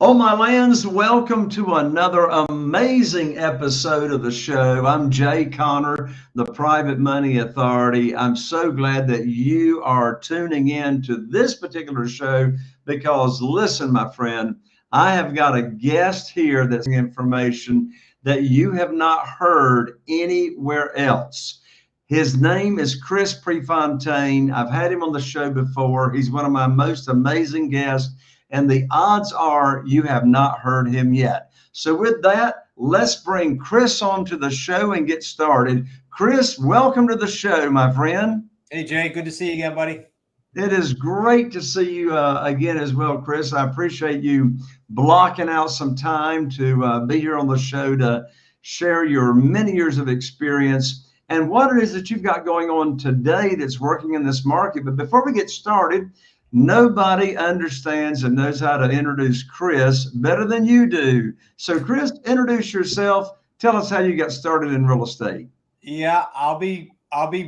Oh, my lands, welcome to another amazing episode of the show. I'm Jay Connor, the Private Money Authority. I'm so glad that you are tuning in to this particular show because, listen, my friend, I have got a guest here that's information that you have not heard anywhere else. His name is Chris Prefontaine. I've had him on the show before. He's one of my most amazing guests, and the odds are you have not heard him yet. So with that, let's bring Chris onto the show and get started. Chris, welcome to the show, my friend. Hey, Jay, good to see you again, buddy. It is great to see you again as well, Chris. I appreciate you blocking out some time to be here on the show to share your many years of experience and what it is that you've got going on today that's working in this market. But before we get started, nobody understands and knows how to introduce Chris better than you do. So, Chris, introduce yourself. Tell us how you got started in real estate. Yeah, I'll be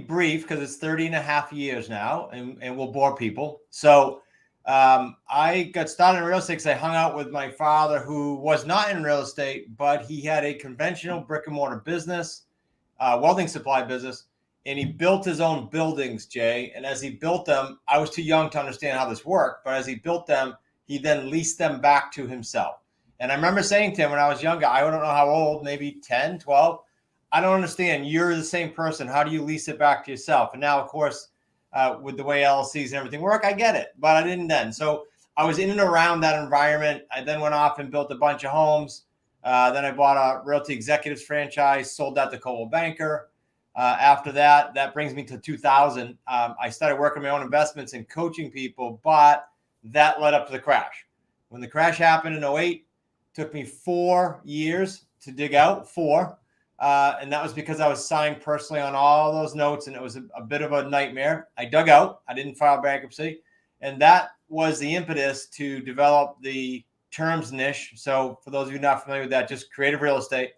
brief because it's 30 and a half years now and we'll bore people. So I got started in real estate because I hung out with my father, who was not in real estate, but he had a conventional brick and mortar business, welding supply business. And he built his own buildings, Jay. And as he built them, I was too young to understand how this worked. But as he built them, he then leased them back to himself. And I remember saying to him when I was younger, I don't know how old, maybe 10, 12. I don't understand. You're the same person. How do you lease it back to yourself? And now, of course, with the way LLCs and everything work, I get it. But I didn't then. So I was in and around that environment. I then went off and built a bunch of homes. Then I bought a Realty Executive Franchise, sold that to Coldwell Banker. After that brings me to 2000. I started working my own investments and coaching people, but that led up to the crash. When the crash happened in 08, took me 4 years to dig out, and that was because I was signed personally on all those notes, and it was a bit of a nightmare. I dug out. I didn't file bankruptcy, and that was the impetus to develop the terms niche. So for those of you not familiar with that, just creative real estate,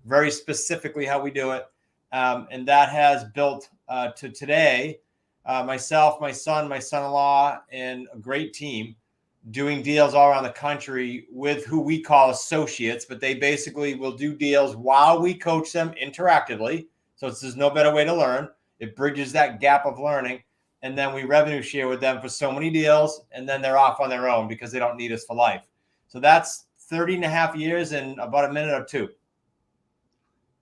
very specifically how we do it. And that has built to today, myself, my son, my son-in-law, and a great team doing deals all around the country with who we call associates, but they basically will do deals while we coach them interactively. So there's no better way to learn. It bridges that gap of learning. And then we revenue share with them for so many deals, and then they're off on their own because they don't need us for life. So that's 30 and a half years in about a minute or two.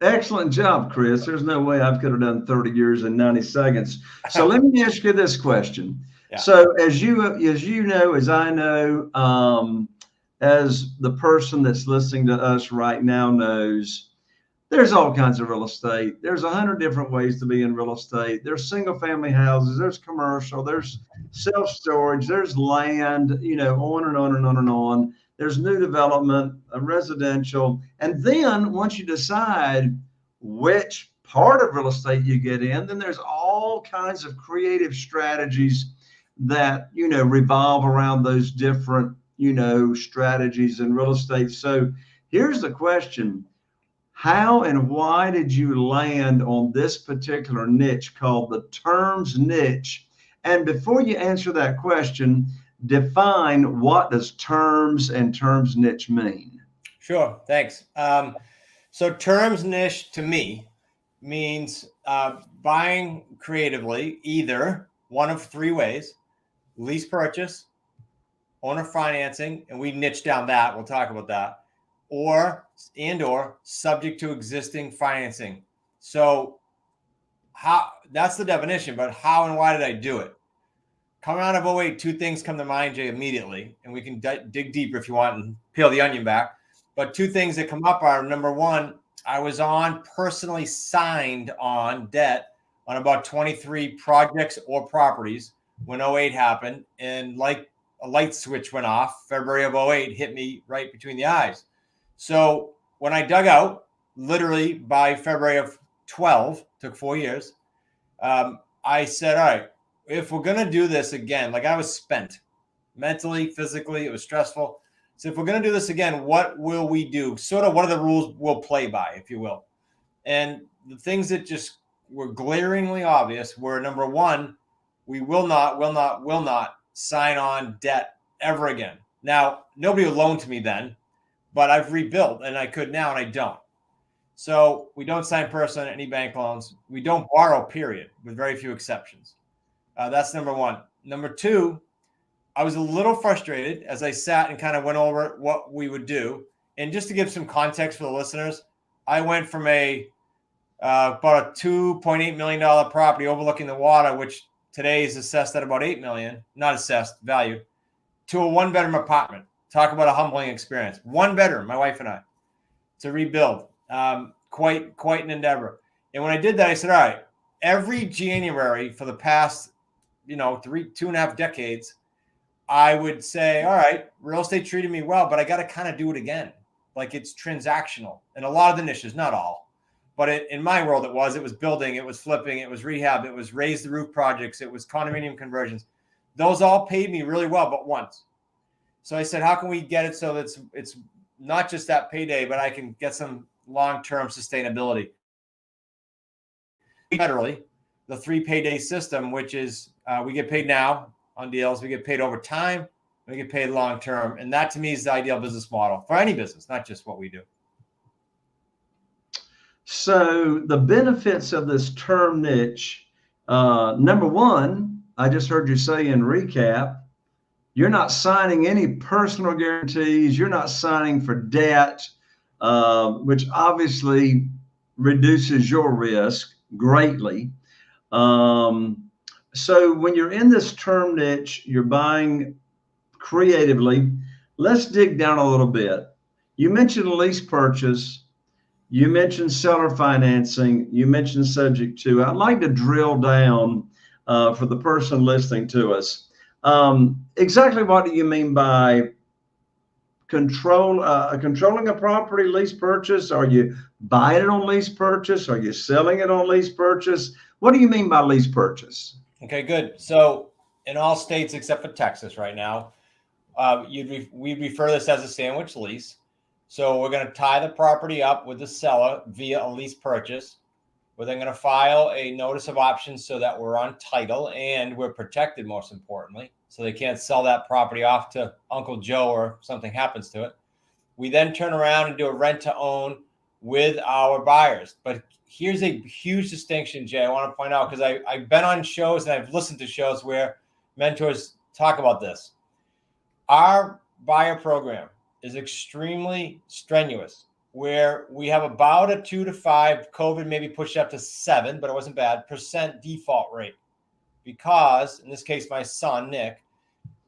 Excellent job, Chris. There's no way I could have done 30 years in 90 seconds. So let me ask you this question. Yeah. So as you know, as I know, as the person that's listening to us right now knows, there's all kinds of real estate. There's 100 different ways to be in real estate. There's single family houses, there's commercial, there's self-storage, there's land, on and on and on and on. There's new development, residential. And then once you decide which part of real estate you get in, then there's all kinds of creative strategies that, revolve around those different, strategies in real estate. So here's the question. How and why did you land on this particular niche called the terms niche? And before you answer that question, define what does terms and terms niche mean? Sure, thanks. So terms niche to me means buying creatively either one of three ways: lease purchase, owner financing, and we niche down that. We'll talk about that. Or subject to existing financing. So that's the definition, but how and why did I do it? Coming out of 08, two things come to mind, Jay, immediately, and we can dig deeper if you want and peel the onion back. But two things that come up are, number one, I was personally signed on debt on about 23 projects or properties when 08 happened, and like a light switch went off. February of 08 hit me right between the eyes. So when I dug out, literally by February of 12, took 4 years, I said, all right, if we're going to do this again, like I was spent mentally, physically, it was stressful. So if we're going to do this again, what will we do? Sort of what are the rules we'll play by, if you will? And the things that just were glaringly obvious were, number one, we will not sign on debt ever again. Now, nobody would loan to me then, but I've rebuilt and I could now and I don't. So we don't sign personally any bank loans. We don't borrow, period, with very few exceptions. That's number one. Number two, I was a little frustrated as I sat and kind of went over what we would do. And just to give some context for the listeners, I went from about a $2.8 million property overlooking the water, which today is assessed at about $8 million, not assessed, valued, to a one-bedroom apartment. Talk about a humbling experience. One bedroom, my wife and I, to rebuild. Quite an endeavor. And when I did that, I said, all right, every January for the past, 2.5 decades, I would say, all right, real estate treated me well, but I got to kind of do it again. Like it's transactional in a lot of the niches, not all, but in my world, it was building, it was flipping, it was rehab, it was raise the roof projects, it was condominium conversions. Those all paid me really well, but once. So I said, how can we get it so that it's not just that payday, but I can get some long-term sustainability? Federally, the 3 payday system, which is we get paid now on deals, we get paid over time, we get paid long-term. And that to me is the ideal business model for any business, not just what we do. So the benefits of this term niche, number one, I just heard you say in recap, you're not signing any personal guarantees. You're not signing for debt, which obviously reduces your risk greatly. So when you're in this term niche, you're buying creatively. Let's dig down a little bit. You mentioned a lease purchase. You mentioned seller financing. You mentioned subject to. I'd like to drill down for the person listening to us. Exactly what do you mean by controlling a property lease purchase? Are you buying it on lease purchase? Are you selling it on lease purchase? What do you mean by lease purchase? Okay, good. So in all states except for Texas right now, we refer this as a sandwich lease. So we're going to tie the property up with the seller via a lease purchase. We're then going to file a notice of option so that we're on title and we're protected, most importantly, so they can't sell that property off to Uncle Joe or something happens to it. We then turn around and do a rent to own with our buyers. But here's a huge distinction, Jay, I want to point out, because I've been on shows and I've listened to shows where mentors talk about this. Our buyer program is extremely strenuous, where we have about a 2 to 5, COVID maybe pushed up to 7, but it wasn't bad, % default rate. Because in this case, my son, Nick,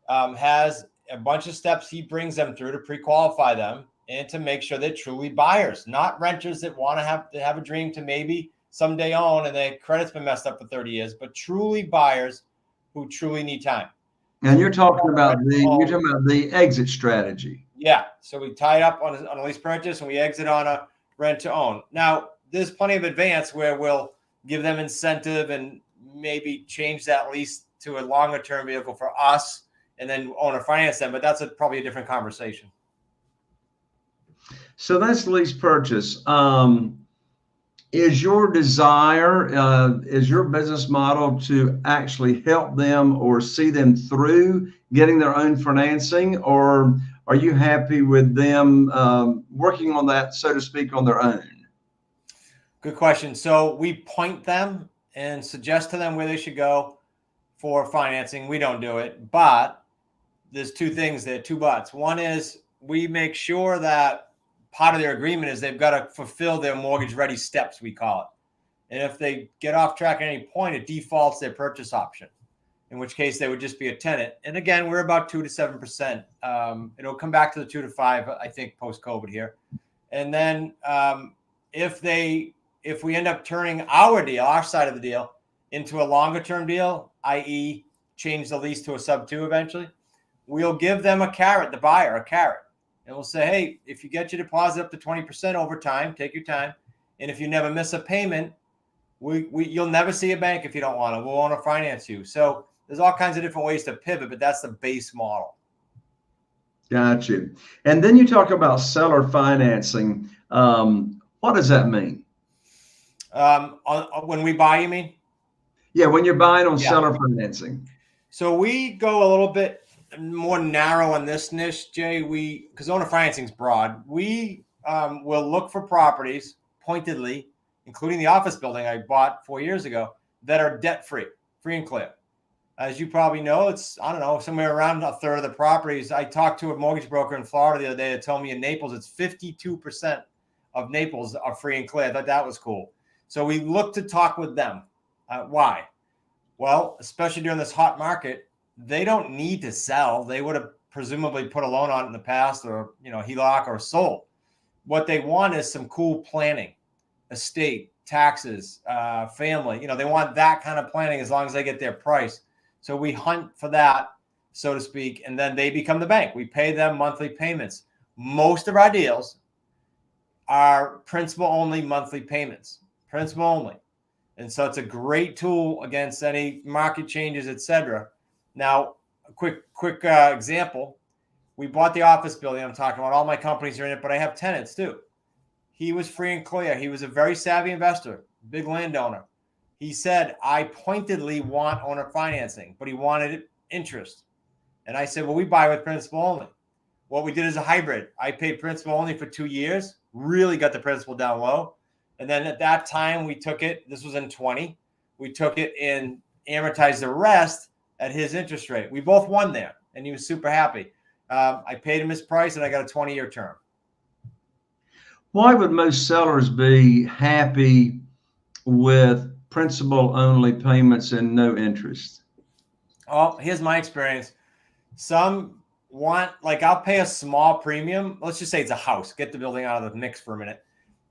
has a bunch of steps he brings them through to pre-qualify them and to make sure they're truly buyers, not renters that want to have a dream to maybe someday own and their credit's been messed up for 30 years, but truly buyers who truly need time. And you're talking about the exit strategy. Yeah. So we tie it up on a lease purchase and we exit on a rent to own. Now, there's plenty of advance where we'll give them incentive and maybe change that lease to a longer term vehicle for us and then owner finance them. But that's probably a different conversation. So that's lease purchase. Is your desire, is your business model to actually help them or see them through getting their own financing, or are you happy with them working on that, so to speak, on their own? Good question. So we point them and suggest to them where they should go for financing. We don't do it, but there's two things there, 2 buts. One is we make sure that part of their agreement is they've got to fulfill their mortgage ready steps, we call it. And if they get off track at any point, it defaults their purchase option, in which case they would just be a tenant. And again, we're about 2 to 7%. It'll come back to the 2 to 5, I think, post-COVID here. And then if we end up turning our deal, our side of the deal, into a longer term deal, i.e. change the lease to a sub 2 eventually, we'll give them a carrot, the buyer, a carrot. And we'll say, hey, if you get your deposit up to 20% over time, take your time. And if you never miss a payment, you'll never see a bank if you don't want to. We'll want to finance you. So there's all kinds of different ways to pivot, but that's the base model. Got you. And then you talk about seller financing. What does that mean? When we buy, you mean? Yeah, when you're buying on seller financing. So we go a little bit more narrow in this niche, Jay. Because owner financing is broad, we will look for properties pointedly, including the office building I bought 4 years ago, that are debt-free, free and clear. As you probably know, it's, I don't know, somewhere around a third of the properties. I talked to a mortgage broker in Florida the other day that told me in Naples, it's 52% of Naples are free and clear. I thought that was cool. So we look to talk with them. Why? Well, especially during this hot market, they don't need to sell. They would have presumably put a loan on it in the past, or, HELOC, or sold. What they want is some cool planning, estate, taxes, family. They want that kind of planning as long as they get their price. So we hunt for that, so to speak, and then they become the bank. We pay them monthly payments. Most of our deals are principal only monthly payments, principal only. And so it's a great tool against any market changes, etc. Now, a quick example. We bought the office building I'm talking about. All my companies are in it, but I have tenants too. He was free and clear. He was a very savvy investor, big landowner. He said, I pointedly want owner financing, but he wanted interest. And I said, well, we buy with principal only. What we did is a hybrid. I paid principal only for 2 years, really got the principal down low. And then at that time, we took it, this was in 20, we took it and amortized the rest at his interest rate. We both won there, and he was super happy. I paid him his price, and I got a 20-year term. Why would most sellers be happy with principal only payments and no interest? Oh, here's my experience. Some want, I'll pay a small premium. Let's just say it's a house. Get the building out of the mix for a minute.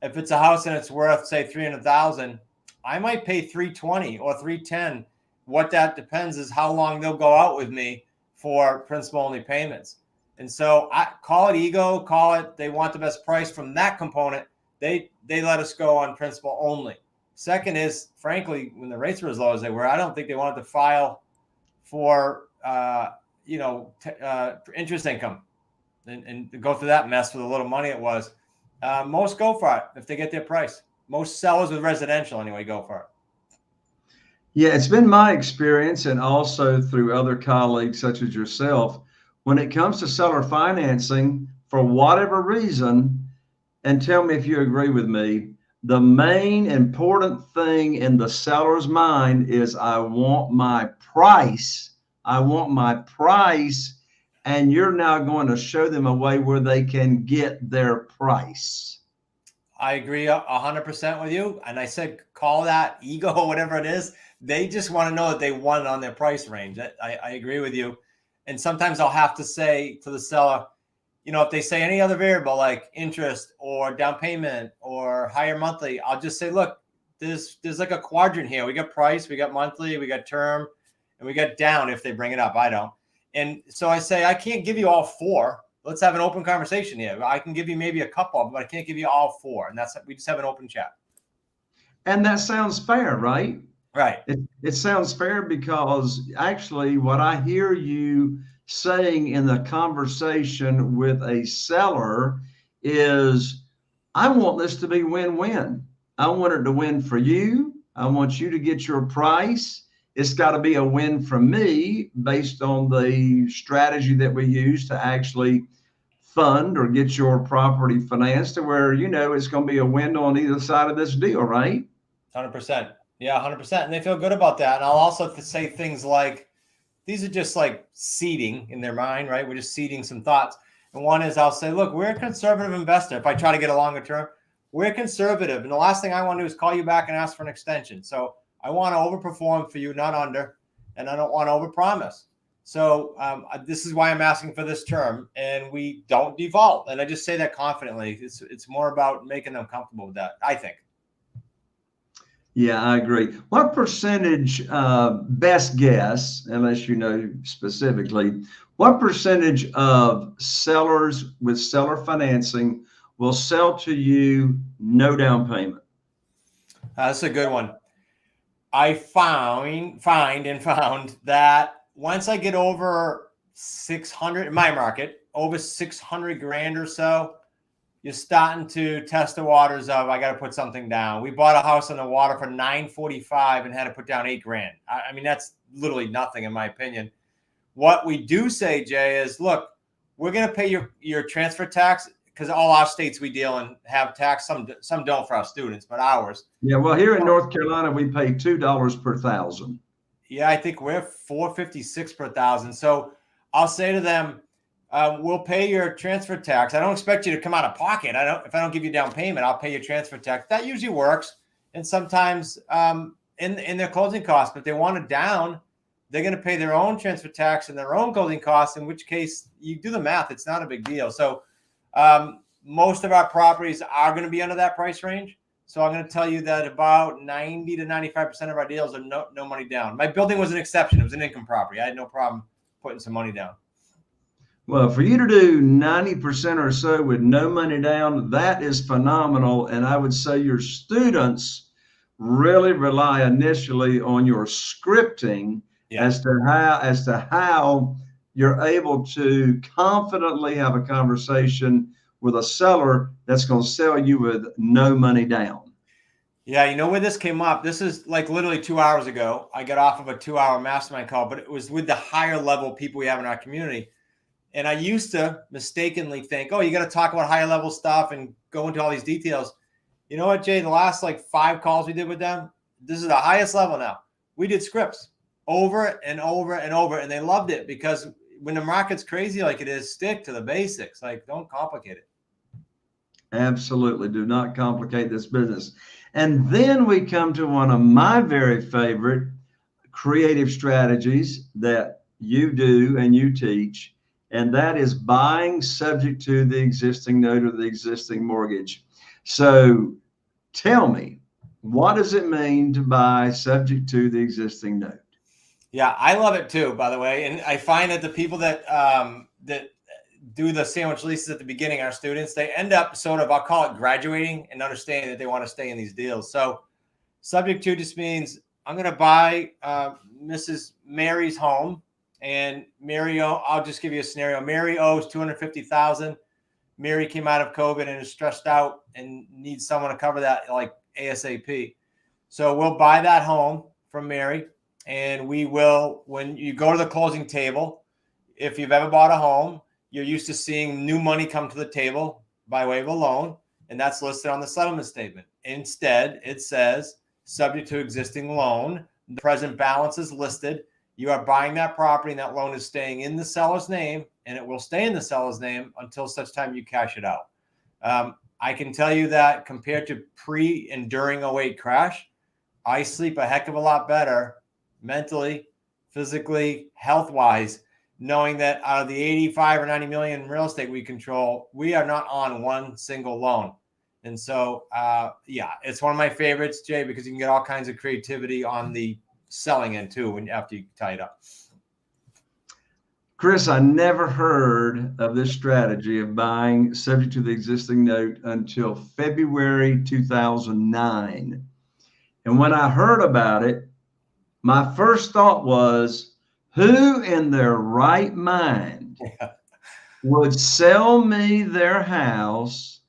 If it's a house and it's worth, say, $300,000, I might pay $320 or $310. What that depends is how long they'll go out with me for principal only payments. And so I call it ego, call it they want the best price from that component. They let us go on principal only. Second is, frankly, when the rates were as low as they were, I don't think they wanted to file for interest income and go through that mess with the little money it was. Most go for it if they get their price. Most sellers with residential anyway go for it. Yeah, it's been my experience, and also through other colleagues such as yourself, when it comes to seller financing, for whatever reason, and tell me if you agree with me, the main important thing in the seller's mind is I want my price. I want my price. And you're now going to show them a way where they can get their price. I agree 100% with you. And I said, call that ego or whatever it is. They just want to know that they won it on their price range. I agree with you. And sometimes I'll have to say to the seller, if they say any other variable like interest or down payment or higher monthly, I'll just say, look, there's like a quadrant here. We got price, we got monthly, we got term, and we got down if they bring it up. I don't. And so I say, I can't give you all four. Let's have an open conversation here. I can give you maybe a couple of them, but I can't give you all four. And we just have an open chat. And that sounds fair, right? Right. It sounds fair because actually what I hear you saying in the conversation with a seller is, I want this to be win-win. I want it to win for you. I want you to get your price. It's got to be a win for me based on the strategy that we use to actually fund or get your property financed to where, it's going to be a win on either side of this deal, right? 100%. Yeah, 100%. And they feel good about that. And I'll also say things like, these are just like seeding in their mind, right? We're just seeding some thoughts. And one is I'll say, look, we're a conservative investor. If I try to get a longer term, we're conservative. And the last thing I want to do is call you back and ask for an extension. So I want to overperform for you, not under, and I don't want to overpromise. So this is why I'm asking for this term, and we don't default. And I just say that confidently. It's more about making them comfortable with that, I think. Yeah, I agree. What percentage, best guess, unless you know specifically, what percentage of sellers with seller financing will sell to you no down payment? That's a good one. I found that once I get over 600 in my market, over 600 grand or so, you're starting to test the waters of, I got to put something down. We bought a house on the water for $945 and had to put down $8 grand. I mean, that's literally nothing in my opinion. What we do say, Jay, is look, we're going to pay your transfer tax, because all our states we deal in have tax. Some don't for our students, but ours. Yeah, well, here in North Carolina, we pay $2 per thousand. Yeah, I think we're $4.56 per thousand. So I'll say to them, we'll pay your transfer tax. I don't expect you to come out of pocket. If I don't give you down payment, I'll pay your transfer tax. That usually works. And sometimes in their closing costs, but if they want it down, they're going to pay their own transfer tax and their own closing costs, in which case you do the math. It's not a big deal. So most of our properties are going to be under that price range. So I'm going to tell you that about 90 to 95% of our deals are no money down. My building was an exception. It was an income property. I had no problem putting some money down. Well, for you to do 90% or so with no money down, that is phenomenal. And I would say your students really rely initially on your scripting as to how you're able to confidently have a conversation with a seller that's going to sell you with no money down. Yeah, you know where this came up? This is like literally 2 hours ago. I got off of a 2-hour mastermind call, but it was with the higher level people we have in our community. And I used to mistakenly think, oh, you got to talk about higher level stuff and go into all these details. You know what, Jay? The last like 5 calls we did with them, this is the highest level now. We did scripts over and over and over, and they loved it, because when the market's crazy like it is, stick to the basics. Like, don't complicate it. Absolutely. Do not complicate this business. And then we come to one of my very favorite creative strategies that you do and you teach, and that is buying subject to the existing note or the existing mortgage. So tell me, what does it mean to buy subject to the existing note? Yeah, I love it too, by the way. And I find that the people that do the sandwich leases at the beginning, our students, they end up sort of, I'll call it graduating and understanding that they want to stay in these deals. So subject to just means I'm going to buy Mrs. Mary's home, and Mary, I'll just give you a scenario. Mary owes $250,000. Mary came out of COVID and is stressed out and needs someone to cover that like ASAP. So we'll buy that home from Mary, and we will, when you go to the closing table, if you've ever bought a home, you're used to seeing new money come to the table by way of a loan, and that's listed on the settlement statement. Instead, it says, subject to existing loan, the present balance is listed. You are buying that property, and that loan is staying in the seller's name, and it will stay in the seller's name until such time you cash it out. I can tell you that compared to pre and during 08 crash, I sleep a heck of a lot better mentally, physically, health-wise, knowing that out of the 85 or 90 million in real estate we control, we are not on one single loan. And so, yeah, it's one of my favorites, Jay, because you can get all kinds of creativity on the selling end too after you tie it up. Chris, I never heard of this strategy of buying subject to the existing note until February 2009. And when I heard about it, my first thought was, who in their right mind would sell me their house,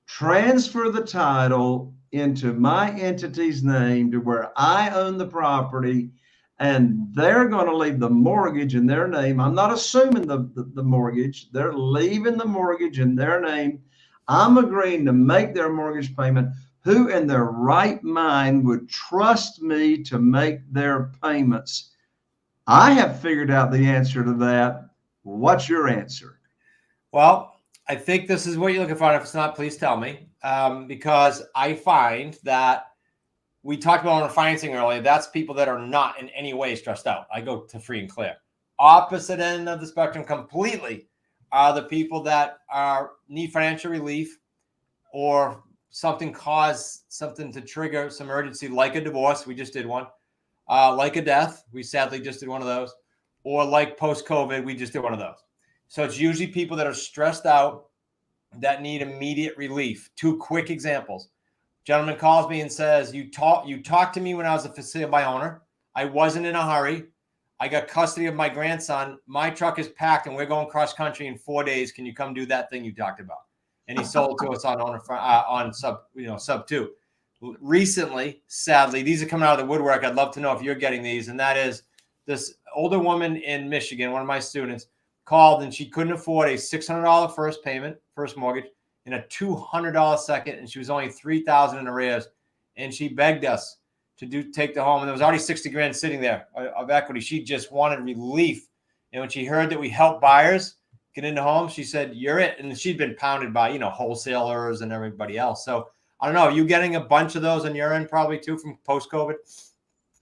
transfer the title into my entity's name to where I own the property, and they're going to leave the mortgage in their name? I'm not assuming the mortgage. They're leaving the mortgage in their name. I'm agreeing to make their mortgage payment. Who in their right mind would trust me to make their payments? I have figured out the answer to that. What's your answer? Well, I think this is what you're looking for. If it's not, please tell me. Because I find that we talked about on financing earlier. That's people that are not in any way stressed out. I go to free and clear. Opposite end of the spectrum completely are the people that need financial relief, or something to trigger some urgency, like a divorce. We just did one. Like a death, we sadly just did one of those, or like post-COVID, we just did one of those. So it's usually people that are stressed out that need immediate relief. 2 quick examples. Gentleman calls me and says, you talked to me when I was a facility by owner. I wasn't in a hurry. I got custody of my grandson. My truck is packed and we're going cross country in 4 days. Can you come do that thing you talked about? And he sold to us on sub 2. Recently, sadly, these are coming out of the woodwork. I'd love to know if you're getting these. And that is, this older woman in Michigan, one of my students, called and she couldn't afford a $600 first mortgage, and a $200 second, and she was only $3,000 in arrears, and she begged us to take the home, and there was already 60 grand sitting there of equity. She just wanted relief, and when she heard that we help buyers get into homes, she said, "You're it." And she'd been pounded by wholesalers and everybody else. So I don't know. Are you getting a bunch of those on your end probably too from post-COVID?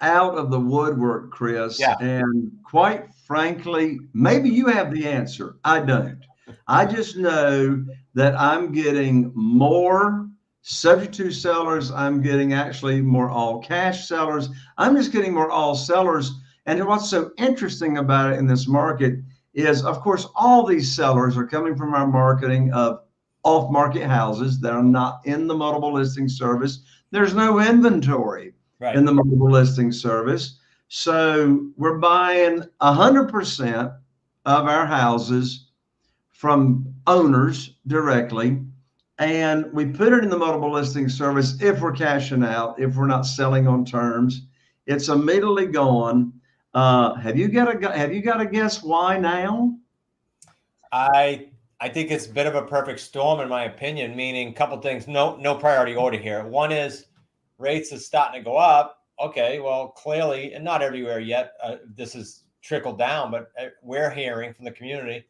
Out of the woodwork, Chris. Yeah. And quite frankly, maybe you have the answer. I don't. I just know that I'm getting more subject to sellers. I'm getting actually more all cash sellers. I'm just getting more all sellers. And what's so interesting about it in this market is, of course, all these sellers are coming from our marketing of off-market houses that are not in the multiple listing service. There's no inventory in the multiple listing service. So we're buying 100% of our houses from owners directly, and we put it in the multiple listing service if we're cashing out, if we're not selling on terms. It's immediately gone. Have you got a guess why now? I think it's a bit of a perfect storm, in my opinion, meaning a couple things. No priority order here. One is rates is starting to go up. Okay, well, clearly, and not everywhere yet, this is trickled down, but we're hearing from the community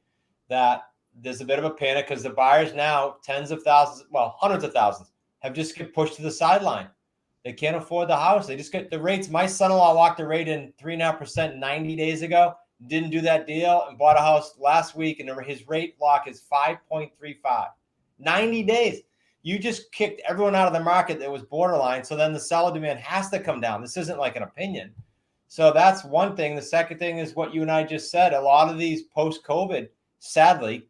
that there's a bit of a panic because the buyers now, tens of thousands, well, hundreds of thousands, have just get pushed to the sideline. They can't afford the house. They just get the rates. My son-in-law locked the rate in 3.5% 90 days ago. Didn't do that deal and bought a house last week, and his rate lock is 5.35. 90 days. You just kicked everyone out of the market that was borderline. So then the seller demand has to come down. This isn't like an opinion. So that's one thing. The second thing is what you and I just said. A lot of these post-COVID, sadly,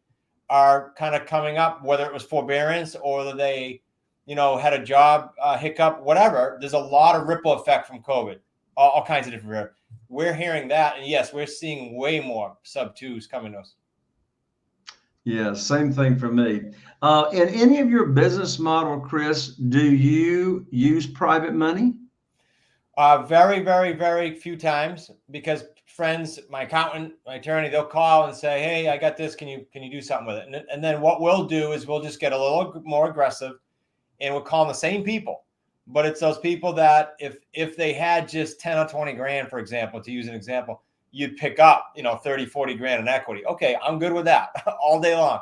are kind of coming up, whether it was forbearance or that they, had a job hiccup, whatever. There's a lot of ripple effect from COVID, all kinds of different. We're hearing that, and yes, we're seeing way more sub-twos coming to us. Yeah, same thing for me. In any of your business model, Chris, do you use private money? Very, very, very few times, because friends, my accountant, my attorney, they'll call and say, "Hey, I got this. Can you do something with it?" And then what we'll do is we'll just get a little more aggressive, and we'll call the same people. But it's those people that if they had just 10 or 20 grand, for example, to use an example, you'd pick up, 30, 40 grand in equity. Okay, I'm good with that all day long.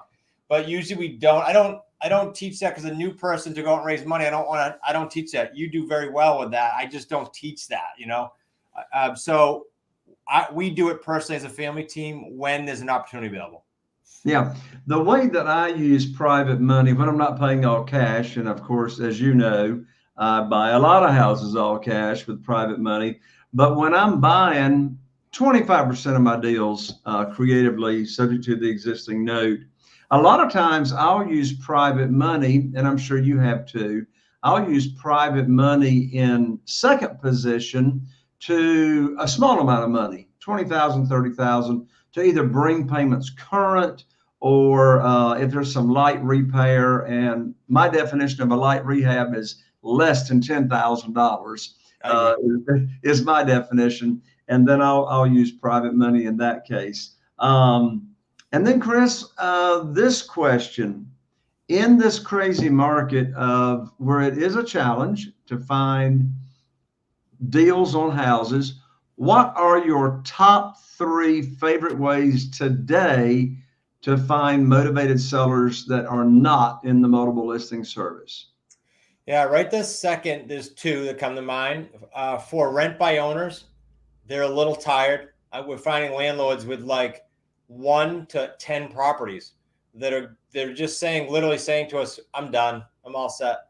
But usually we don't. I don't teach that because a new person to go out and raise money, I don't teach that. You do very well with that. I just don't teach that, So we do it personally as a family team when there's an opportunity available. Yeah. The way that I use private money when I'm not paying all cash, and of course, as you know, I buy a lot of houses all cash with private money. But when I'm buying 25% of my deals creatively, subject to the existing note, a lot of times I'll use private money, and I'm sure you have too. I'll use private money in second position to a small amount of money, 20,000, 30,000, to either bring payments current or if there's some light repair. And my definition of a light rehab is less than $10,000 is my definition. And then I'll use private money in that case. And then, Chris, this question, in this crazy market of where it is a challenge to find deals on houses, what are your top 3 favorite ways today to find motivated sellers that are not in the multiple listing service? Yeah, right this second, there's 2 that come to mind. For rent by owners, they're a little tired. We're finding landlords with like 1 to 10 properties they're just literally saying to us, "I'm done. I'm all set."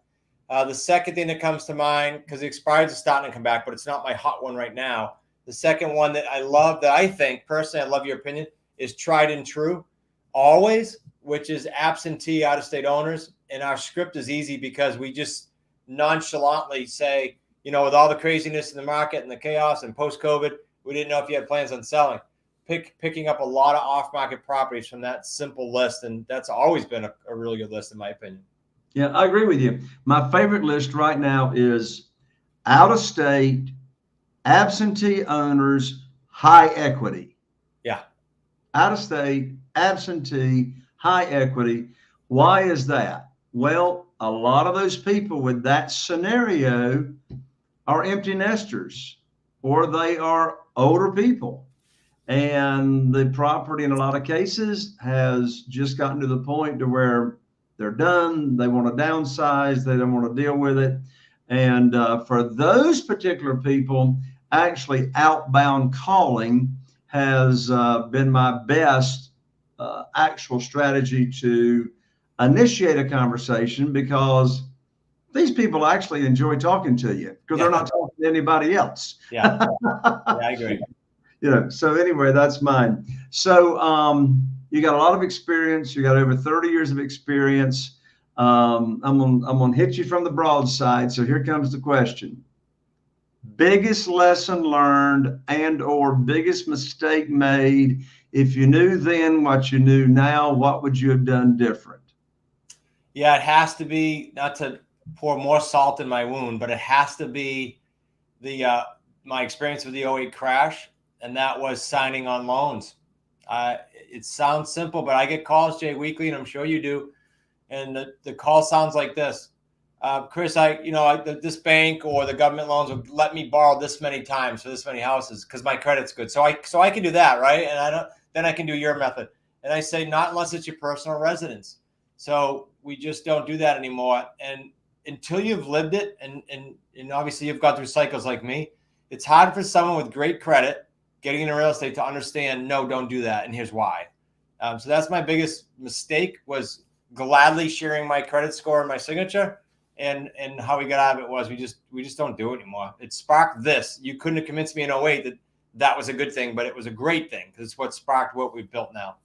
The second thing that comes to mind, because the expireds are starting to come back, but it's not my hot one right now. The second one that I love, that I think personally, I love your opinion, is tried and true always, which is absentee out-of-state owners. And our script is easy because we just nonchalantly say, with all the craziness in the market and the chaos and post-COVID, we didn't know if you had plans on selling. Picking up a lot of off-market properties from that simple list, and that's always been a really good list in my opinion. Yeah, I agree with you. My favorite list right now is out-of-state, absentee owners, high equity. Yeah. Out of state, absentee, high equity. Why is that? Well, a lot of those people with that scenario are empty nesters, or they are older people. And the property in a lot of cases has just gotten to the point to where they're done. They want to downsize. They don't want to deal with it. And for those particular people, actually outbound calling has been my best actual strategy to initiate a conversation, because these people actually enjoy talking to you because they're not talking to anybody else. Yeah, I agree. So anyway, that's mine. So you got a lot of experience. You got over 30 years of experience. I'm gonna hit you from the broadside. So here comes the question. Biggest lesson learned and or biggest mistake made. If you knew then what you knew now, what would you have done different? Yeah, it has to be, not to pour more salt in my wound, but it has to be the my experience with the 08 crash. And that was signing on loans. It sounds simple, but I get calls, Jay, weekly, and I'm sure you do. And the call sounds like this. Chris, this bank or the government loans would let me borrow this many times for this many houses because my credit's good. So I can do that, right? And then I can do your method. And I say, not unless it's your personal residence. So we just don't do that anymore. And until you've lived it, and obviously you've gone through cycles like me, it's hard for someone with great credit getting into real estate to understand, no, don't do that. And here's why. So that's my biggest mistake, was gladly sharing my credit score and my signature. And how we got out of it was we just don't do it anymore. It sparked this. You couldn't have convinced me in 08 that was a good thing, but it was a great thing because it's what sparked what we've built now.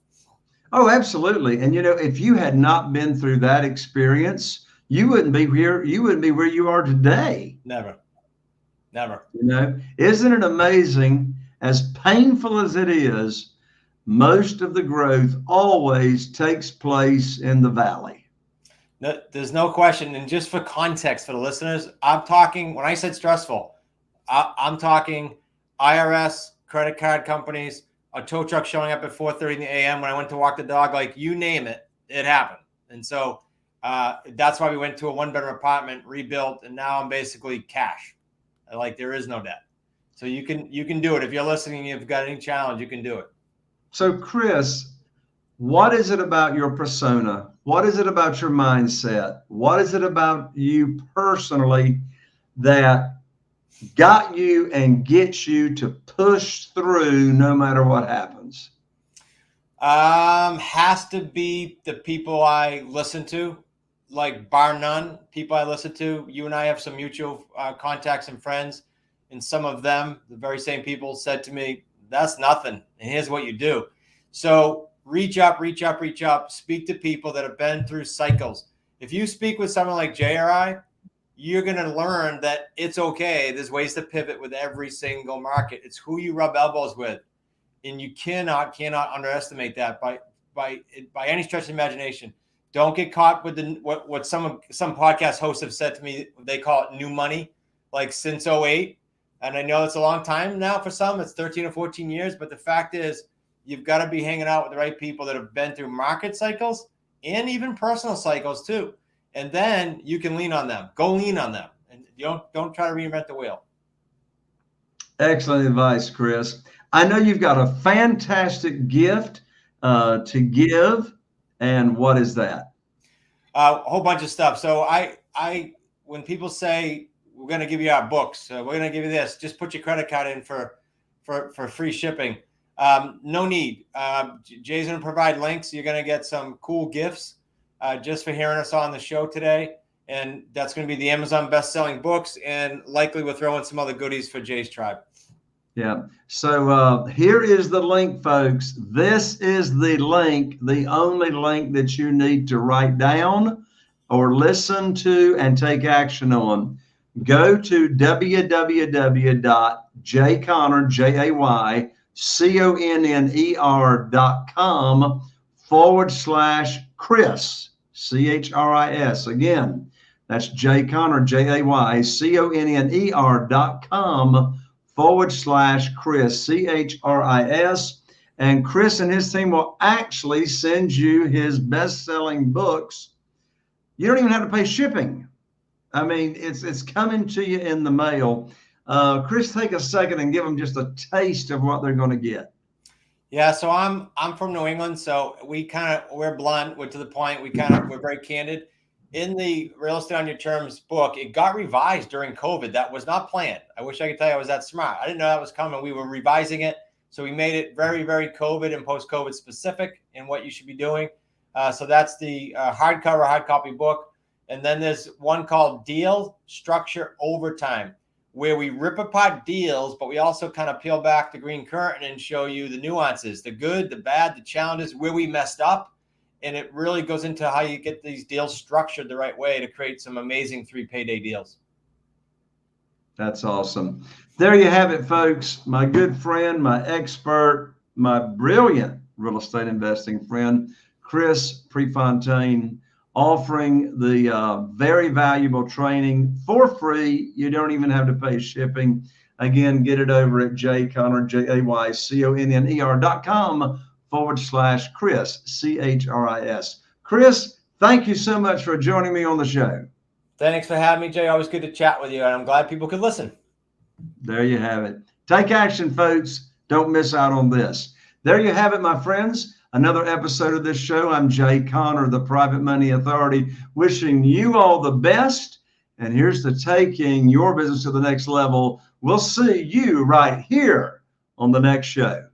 Oh, absolutely. And if you had not been through that experience, you wouldn't be here. You wouldn't be where you are today. Never. Isn't it amazing? As painful as it is, most of the growth always takes place in the valley. No, there's no question. And just for context for the listeners, I'm talking, when I said stressful, I'm talking IRS, credit card companies, a tow truck showing up at 4:30 in the a.m. when I went to walk the dog, like you name it, it happened. And so that's why we went to a one-bedroom apartment, rebuilt, and now I'm basically cash. Like there is no debt. So you can do it. If you're listening, you've got any challenge, you can do it. So Chris, what is it about your persona? What is it about your mindset? What is it about you personally that got you and gets you to push through no matter what happens? Has to be the people I listen to, like bar none, people I listen to. You and I have some mutual contacts and friends. And some of them, the very same people, said to me, that's nothing. And here's what you do. So reach up, speak to people that have been through cycles. If you speak with someone like Jay or I, you're going to learn that it's okay. There's ways to pivot with every single market. It's who you rub elbows with. And you cannot underestimate that by any stretch of imagination. Don't get caught with what some podcast hosts have said to me. They call it new money, like since 08. And I know it's a long time now for some. It's 13 or 14 years. But the fact is, you've got to be hanging out with the right people that have been through market cycles and even personal cycles too. And then you can lean on them. Go lean on them. And don't try to reinvent the wheel. Excellent advice, Chris. I know you've got a fantastic gift to give. And what is that? A whole bunch of stuff. So I when people say, we're going to give you our books, we're going to give you this, just put your credit card in for free shipping. No need. Jay's going to provide links. You're going to get some cool gifts just for hearing us on the show today. And that's going to be the Amazon best-selling books. And likely we'll throw in some other goodies for Jay's tribe. Yeah. So here is the link, folks. This is the link, the only link that you need to write down or listen to and take action on. Go to www.jayconner.com/Chris, CHRIS. Again, that's jayconner, JAYCONNER.com /Chris, CHRIS. And Chris and his team will actually send you his best-selling books. You don't even have to pay shipping. I mean, it's coming to you in the mail. Chris, take a second and give them just a taste of what they're going to get. Yeah, so I'm from New England, so we're blunt, we're to the point, we're very candid. In the Real Estate on Your Terms book, it got revised during COVID. That was not planned. I wish I could tell you I was that smart. I didn't know that was coming. We were revising it. So we made it very, very COVID and post-COVID specific in what you should be doing. So that's the hard copy book. And then there's one called Deal Structure Overtime, where we rip apart deals, but we also kind of peel back the green curtain and show you the nuances, the good, the bad, the challenges, where we messed up. And it really goes into how you get these deals structured the right way to create some amazing 3 payday deals. That's awesome. There you have it, folks. My good friend, my expert, my brilliant real estate investing friend, Chris Prefontaine, offering the very valuable training for free. You don't even have to pay shipping. Again, get it over at jayconner.com/Chris, CHRIS. Chris, thank you so much for joining me on the show. Thanks for having me, Jay. Always good to chat with you, and I'm glad people could listen. There you have it. Take action, folks. Don't miss out on this. There you have it, my friends. Another episode of this show. I'm Jay Conner, the Private Money Authority, wishing you all the best. And here's to taking your business to the next level. We'll see you right here on the next show.